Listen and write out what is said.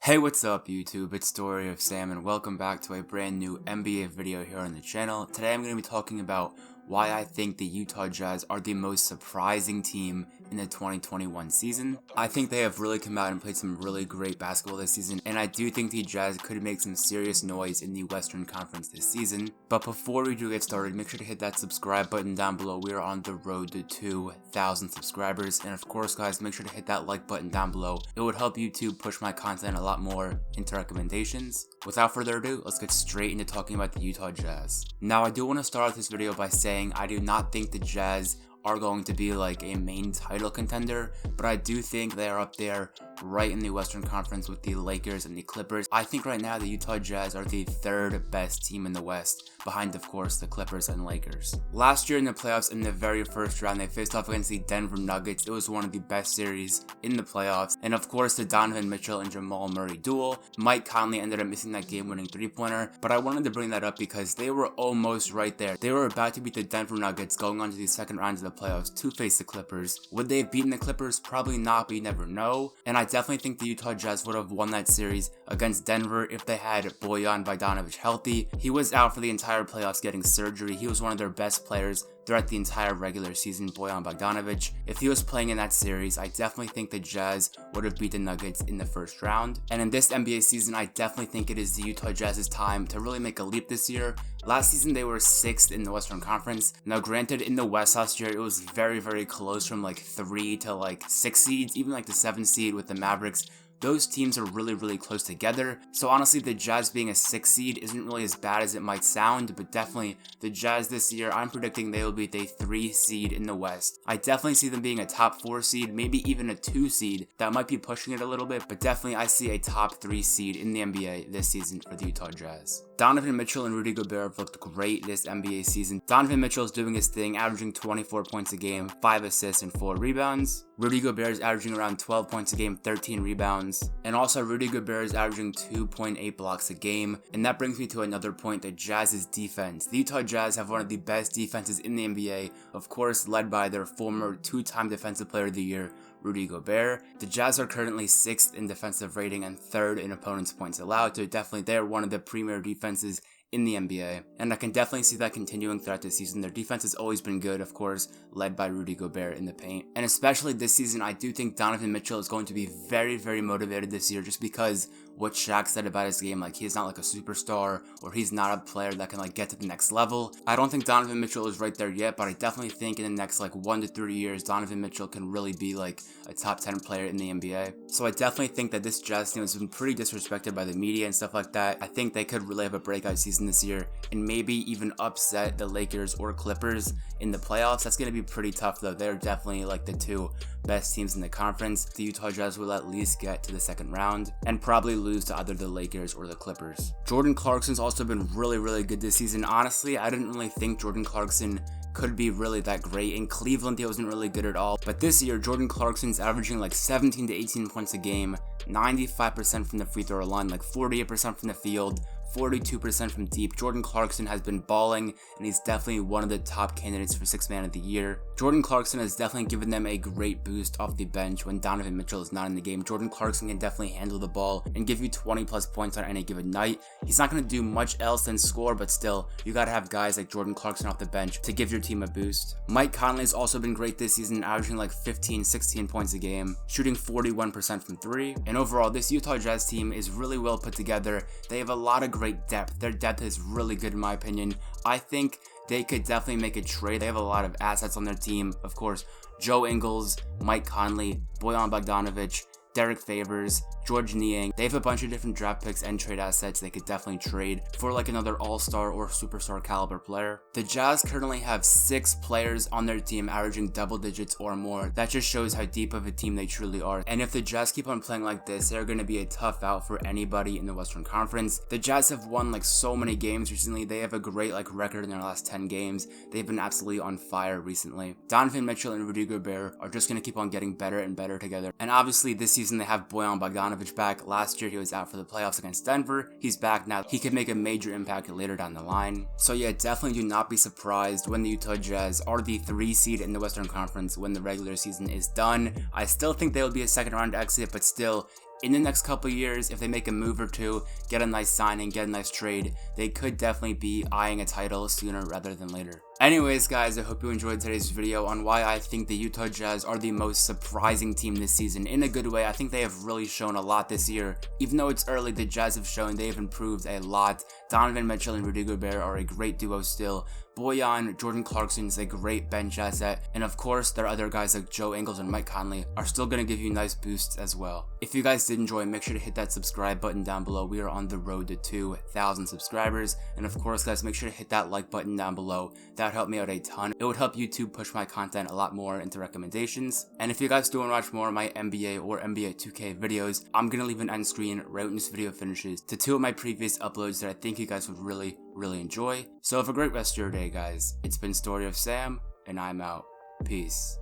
Hey, what's up YouTube? It's Story of Sam and welcome back to a brand new NBA video here on the channel. Today I'm going to be talking about why I think the Utah Jazz are the most surprising team in the 2021 season. I think they have really come out and played some really great basketball this season, and I do think the Jazz could make some serious noise in the Western Conference this season. But before we do get started, make sure to hit that subscribe button down below. We are on the road to 2,000 subscribers, and of course guys, make sure to hit that like button down below. It would help YouTube push my content a lot more into recommendations. Without further ado, let's get straight into talking about the Utah Jazz. Now I do want to start off this video by saying I do not think the Jazz are going to be like a main title contender, but I do think they are up there right in the Western Conference with the Lakers and the Clippers. I think right now the Utah Jazz are the third best team in the West, behind of course the Clippers and Lakers. Last year in the playoffs, in the very first round, they faced off against the Denver Nuggets. It was one of the best series in the playoffs, and of course the Donovan Mitchell and Jamal Murray duel. Mike Conley ended up missing that game-winning three-pointer, but I wanted to bring that up because they were almost right there. They were about to beat the Denver Nuggets going on to the second round of the playoffs to face the Clippers. Would they have beaten the Clippers? Probably not, but you never know. And I definitely think the Utah Jazz would have won that series against Denver if they had Bojan Bogdanovic healthy. He was out for the entire playoffs getting surgery. He was one of their best players throughout the entire regular season, Bojan Bogdanovic. If he was playing in that series, I definitely think the Jazz would have beat the Nuggets in the first round. And in this NBA season, I definitely think it is the Utah Jazz's time to really make a leap this year. Last season, they were 6th in the Western Conference. Now, granted, in the West last year, it was very close from like 3 to like 6 seeds, even like the 7th seed with the Mavericks. Those teams are really close together, so honestly the Jazz being a 6th seed isn't really as bad as it might sound, but definitely the Jazz this year, I'm predicting they will be the 3 seed in the West. I definitely see them being a top 4 seed, maybe even a 2 seed. That might be pushing it a little bit, but definitely I see a top 3 seed in the NBA this season for the Utah Jazz. Donovan Mitchell and Rudy Gobert have looked great this NBA season. Donovan Mitchell is doing his thing, averaging 24 points a game, 5 assists and 4 rebounds. Rudy Gobert is averaging around 12 points a game, 13 rebounds. And also Rudy Gobert is averaging 2.8 blocks a game. And that brings me to another point, the Jazz's defense. The Utah Jazz have one of the best defenses in the NBA, of course led by their former 2-time Defensive Player of the Year, Rudy Gobert. The Jazz are currently 6th in defensive rating and 3rd in opponents' points allowed, so definitely they're one of the premier defenses in the NBA, and I can definitely see that continuing throughout the season. Their defense has always been good, of course, led by Rudy Gobert in the paint. And especially this season, I do think Donovan Mitchell is going to be very motivated this year, just because what Shaq said about his game, like he's not like a superstar, or he's not a player that can like get to the next level. I don't think Donovan Mitchell is right there yet, but I definitely think in the next like 1 to 3 years, Donovan Mitchell can really be like a top 10 player in the NBA. So I definitely think that this Jazz team has been pretty disrespected by the media and stuff like that. I think they could really have a breakout season this year and maybe even upset the Lakers or Clippers in the playoffs. That's going to be pretty tough though. They're definitely like the 2 best teams in the conference. The Utah Jazz will at least get to the second round and probably lose to either the Lakers or the Clippers. Jordan Clarkson's also been really good this season. Honestly, I didn't really think Jordan Clarkson could be really that great. In Cleveland, he wasn't really good at all. But this year, Jordan Clarkson's averaging like 17 to 18 points a game, 95% from the free throw line, like 48% from the field, 42% from deep. Jordan Clarkson has been balling, and he's definitely one of the top candidates for 6th man of the year. Jordan Clarkson has definitely given them a great boost off the bench when Donovan Mitchell is not in the game. Jordan Clarkson can definitely handle the ball and give you 20 plus points on any given night. He's not going to do much else than score, but still, you got to have guys like Jordan Clarkson off the bench to give your team a boost. Mike Conley has also been great this season, averaging like 15-16 points a game, shooting 41% from 3. And overall, this Utah Jazz team is really well put together. They have a lot of great depth. Their depth is really good in my opinion. I think they could definitely make a trade. They have a lot of assets on their team. Of course, Joe Ingles, Mike Conley, Bojan Bogdanovic, Derek Favors, George Niang. They have a bunch of different draft picks and trade assets they could definitely trade for like another all-star or superstar caliber player. The Jazz currently have 6 players on their team averaging double digits or more. That just shows how deep of a team they truly are. And if the Jazz keep on playing like this, they're going to be a tough out for anybody in the Western Conference. The Jazz have won like so many games recently. They have a great like record in their last 10 games. They've been absolutely on fire recently. Donovan Mitchell and Rudy Gobert are just going to keep on getting better and better together. And obviously this season they have Bojan Bogdanovic back. Last year he was out for the playoffs against Denver. He's back now. He could make a major impact later down the line. So yeah, definitely do not be surprised when the Utah Jazz are the 3 seed in the Western Conference when the regular season is done. I still think they will be a second round exit, but still, in the next couple years, if they make a move or two, get a nice signing, get a nice trade, they could definitely be eyeing a title sooner rather than later. Anyways guys, I hope you enjoyed today's video on why I think the Utah Jazz are the most surprising team this season in a good way. I think they have really shown a lot this year. Even though it's early, the Jazz have shown they have improved a lot. Donovan Mitchell and Rudy Gobert are a great duo still. Bojan, Jordan Clarkson is a great bench asset, and of course there are other guys like Joe Ingles and Mike Conley are still going to give you nice boosts as well. If you guys did enjoy, make sure to hit that subscribe button down below. We are on the road to 2,000 subscribers, and of course guys, make sure to hit that like button down below. That would help me out a ton. It would help YouTube push my content a lot more into recommendations. And if you guys do want to watch more of my NBA or NBA 2K videos, I'm going to leave an end screen right when this video finishes to 2 of my previous uploads that I think you guys would really enjoy. So have a great rest of your day guys. It's been Story of Sam, and I'm out. Peace.